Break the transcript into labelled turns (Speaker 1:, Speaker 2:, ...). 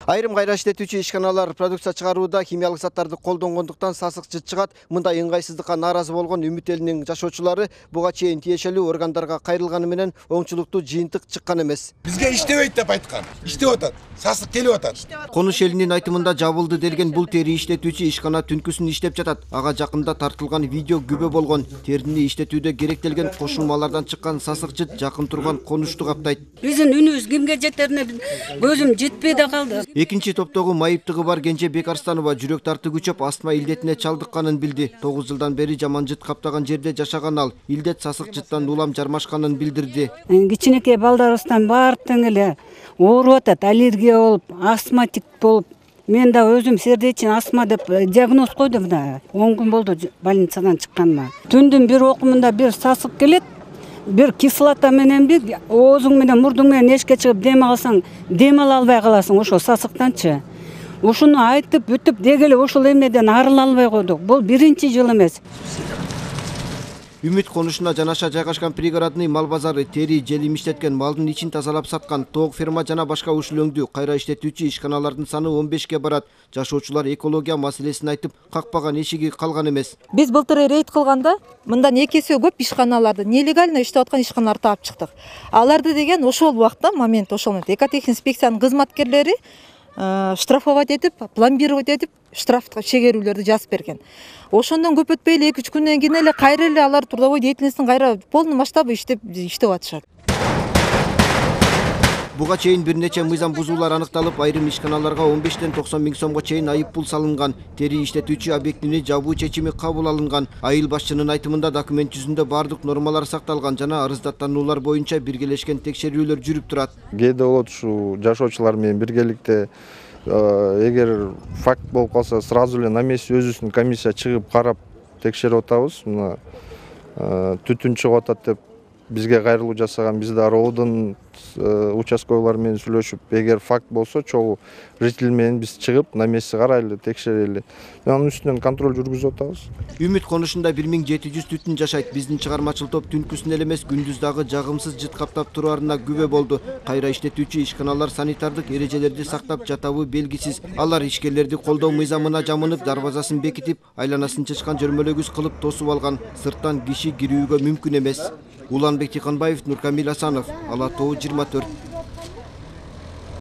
Speaker 1: Айрым кайра иштетүүчү ишканалар продукция чыгарууда химиялык заттарды колдонгондуктан сасык жыт чыгат. Мындай ыңгайсыздыкка нааразы болгон Үмүт элинин жашоочулары буга чейин тиешелүү органдарга кайрылганы менен оңчулуктуу жыйынтык чыккан эмес.
Speaker 2: Бизге иштебейт деп айткан. Иштеп атат. Сасык келип атат.
Speaker 1: Конуш элинин айтымында жабылды делген бул тери иштетүүчү ишкана түнкүсүн иштеп жатат. Ага жакында тартылган видео күбө болгон. Терини иштетүүдө керектелген кошулмалардан чыккан сасык жыт жакын турган конушту каптайт.
Speaker 3: Биздин үнүбүз кимге жетерине көзүм жетпей да калды.
Speaker 1: Экинчи топтогу майыптыгы бар Кенже Бекарстанова жүрөк тарты күчөп астма илдетине чалдыкканын билди. 9 жылдан бери жаман жыт каптаган жерде жашаган ал илдет сасык жыттан улам жармашканын билдирди.
Speaker 3: Кичинекей балдарыбыздан баары тең эле ооруп атат, аллергия болуп, астматик болуп. Мен да өзүм сердечный астма деп диагноз койдум да. 10 күн болду больницадан чыкканыма. Түндүн бир окумунда бир сасык келет. Bir кислота менен бир оозуң менен мурдуң менен эшикке чыгып дем алсаң, дем ала албай каласың ошо сасыктанчы. Ушуну айтып бүтүп дегеле ошол эмеден арыла албай койдук. Бул биринчи жыл эмес.
Speaker 1: Үмүт конушуна жанаша жайгашкан пригородный мал базары тери желим иштеткен малдын ичин тазалап саткан тоок ферма жана башка ушулөңдүү кайра иштетүүчү ишканалардын саны 15ке барат. Жашоочулар экология маселесин айтып, какпаган эшиги калган эмес.
Speaker 4: Биз былтыр рейд кылганда мындан 2 эсе көп ишканаларды, нелегально иштеп аткан ишканаларды таап чыктык. Аларды деген ошол убакта момент ошол экотех инспекциянын кызматкерлери штрафовать этип, пломбировать этип, штрафка чегерүүлөрдү жазып берген. Ошондон көп өтпөй эле 2-3 күндөн кийин эле кайра эле алар трудовой деятельностун кайра полный масштабы иштеп атышат.
Speaker 1: Буга чейин бир нече мыйзам бузуулар аныкталып, айрым ишканаларга 15ден 90 миң сомго чейин айып пул салынган. Тери иштетүүчү объектини жабуу чечими кабыл алынган. Айыл башчынын айтымында документ жүзүндө бардык нормалар сакталган жана арыздаттануулар боюнча биргелешкен текшерүүлөр жүрүп турат.
Speaker 5: Кээде болот ушу жашоочулар менен биргеликте эгер факт болуп калса, сразу эле на месте өзүбүздүн комиссия чыгып карап текшерип атабыз. Мына түтүн чыгып атат деп бизге кайрылуу жасаган, биз да роодун участковыйлар менен сүйлөшүп, эгер факт болсо чогуу житель менен биз чыгып на месте карайлы, текшерели. Анын үстүнөн контроль жүргүзүп атабыз.
Speaker 1: Үмүт конушунда 1700 түтүн жашайт. Биздин чыгармачыл топ түнкүсүн эле эмес, күндүз дагы жагымсыз жыт каптап турарына күбө болду. Кайра иштетүүчү ишканалар санитардык эрежелерди сактап жатабы белгисиз. Алар ишкерлерди колдоо мыйзамына жамынып, дарбазасын бекитип, айланасын чычкан жөрмөлөгүз кылып тосуп алган. Сырттан киши кирүүгө мүмкүн эмес. Уланбек Тиканбаев, Нуркамил Асанов, Ала Тоо 24.